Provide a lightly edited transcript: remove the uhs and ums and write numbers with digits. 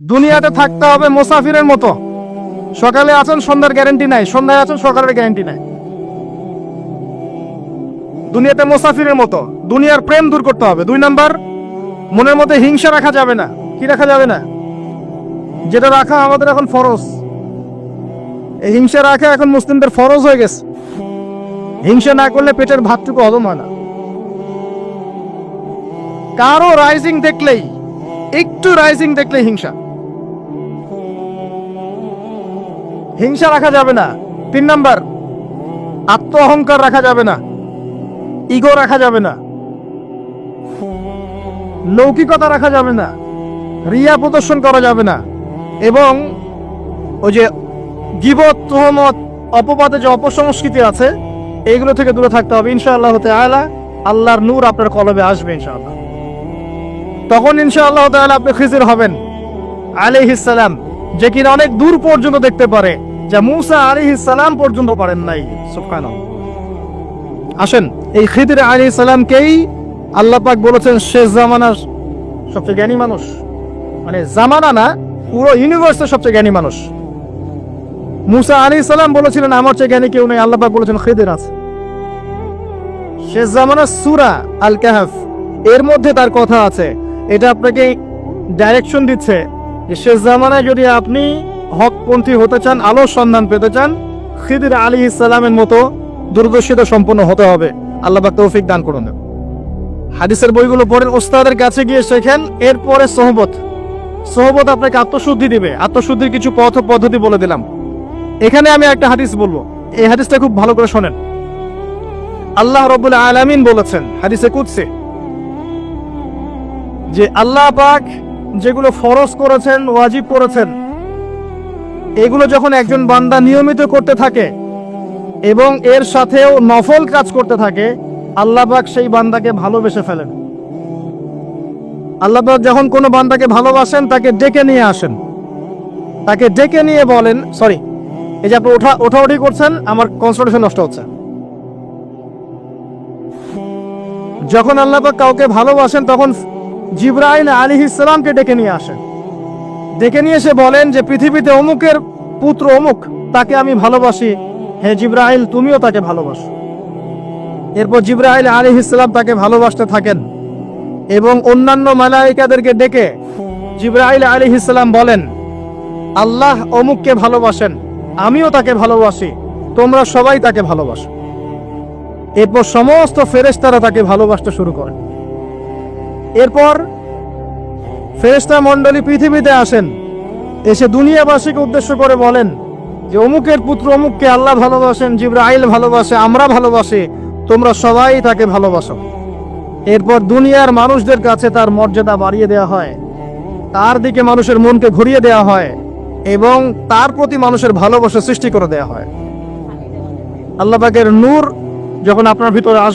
দুনিয়াতে থাকতে হবে মুসাফিরের মতো। সকালে আছেন, সন্ধ্যার গ্যারান্টি নাই, সন্ধ্যায় আছেন, সকালের গ্যারান্টি নাই। দুনিয়াতে মুসাফিরের মতো। দুনিয়ার প্রেম দূর করতে হবে। 2 নাম্বার, মনের মধ্যে হিংসা রাখা যাবে না। কি রাখা যাবে না? যেটা রাখা আমাদের এখন ফরজ। এই হিংসা রাখা এখন মুসলিমদের ফরজ হয়ে গেছে। হিংসা না করলে পেটের ভাতটুকু হজম হয় না। কারো রাইজিং দেখলেই, একটু রাইজিং দেখলেই হিংসা। হিংসা রাখা যাবে না। 3 নাম্বার, আত্ম অহংকার রাখা যাবে না, ইগো রাখা যাবে না, লৌকিকতা রাখা যাবে না, রিয়া প্রদর্শন করা যাবে না, এবং ওই যে গীবত, তুহমত, অপবাদে যে অপসংস্কৃতি আছে এইগুলো থেকে দূরে থাকতে হবে। ইনশাআল্লাহ তাআলা আল্লাহর নূর আপনার কলবে আসবে ইনশাআল্লাহ। তখন ইনশাআল্লাহ তাআলা আপনি খিজির হবেন আলাইহিস সালাম, যে কিনা অনেক দূর পর্যন্ত দেখতে পারে, যা মূসা আলাইহিস সালাম পর্যন্ত পারেন নাই। সুবহানাল্লাহ। আসেন, এই খিদির আলাইহিস সালামকেই আল্লাহ পাক বলেছেন শেষ জামানার সবচেয়ে জ্ঞানী মানুষ। মানে জামানা না, পুরো ইউনিভার্সের সবচেয়ে জ্ঞানী মানুষ। মূসা আলাইহিস সালাম বলেছিলেন আমার চেয়ে জ্ঞানী কেউ নেই, আল্লাহ পাক বলেছেন খিদির আছে। শেষ জামানার সূরা আল কাহফ এর মধ্যে তার কথা আছে। এটা আপনাকে ডাইরেকশন দিচ্ছে যে শেষ জামানায় যদি আপনি হকপন্থী হতে চান, আলোর সন্ধান পেতে চান, খিদির আলাইহিস সালামের মতো দূরদর্শিতা সম্পন্ন হতে হবে। আল্লাহ পাক তৌফিক দান করুন। হাদিসের বইগুলো পড়েন, ওস্তাদের কাছে গিয়ে শেখেন। এরপরে সোহবত আপনাকে আত্মশুদ্ধি দিবে। আত্মশুদ্ধির কিছু পথ পদ্ধতি বলে দিলাম। এখানে আমি একটা হাদিস বলবো, এই হাদিসটা খুব ভালো করে শোনেন। আল্লাহ রাব্বুল আলামিন বলেছেন হাদিসে কুদসি যে আল্লাহ পাক যেগুলো ফরজ করেছেন, ওয়াজিব করেছেন, এগুলো যখন একজন বান্দা নিয়মিত করতে থাকে এবং এর সাথেও নফল কাজ করতে থাকে, আল্লাহ পাক সেই বান্দাকে ভালোবেসে ফেলেন। আল্লাহ পাক যখন কোনো বান্দাকে ভালোবাসেন, তাকে ডেকে নিয়ে আসেন, তাকে ডেকে নিয়ে বলেন, সরি, এই যে আপনি ওঠাউঠি করছেন, আমার কনসেন্ট্রেশন নষ্ট হচ্ছে। যখন আল্লাহ পাক কাউকে ভালোবাসেন, তখন জিবরাইল আলাইহিস সালামকে ডেকে নিয়ে আসেন। ডেকে নিয়ে এসে বলেন যে পৃথিবীতে অমুকের পুত্র অমুক, তাকে আমি ভালোবাসি, হে জিবরাইল তুমিও তাকে ভালোবাসো। এরপর জিবরাইল আলাইহিস সালাম তাকে ভালোবাসতে থাকেন এবং অন্যান্য মালায়েকাদেরকে ডেকে জিবরাইল আলাইহিস সালাম বলেন আল্লাহ অমুককে ভালোবাসেন, আমিও তাকে ভালোবাসি, তোমরা সবাই তাকে ভালোবাসো। এরপর সমস্ত ফেরেশতারা তাকে ভালোবাসতে শুরু করেন। এরপর ফেরেশতা মণ্ডলী পৃথিবীতে আসেন, এসে দুনিয়াবাসীকে উদ্দেশ্য করে বলেন যে অমুকের পুত্র অমুককে আল্লাহ ভালোবাসেন, জিবরাইল ভালোবাসে, আমরা ভালোবাসি, তোমরা সবাই তাকে ভালোবাসো। এরপর দুনিয়ার মানুষদের কাছে তার মর্যাদা বাড়িয়ে দেওয়া হয়, তার দিকে মানুষের মনকে ঘুরিয়ে দেওয়া হয় এবং তার প্রতি মানুষের ভালোবাসা সৃষ্টি করে দেওয়া হয়। আল্লাহ পাকের নূর যখন আপনার ভিতরে আসবে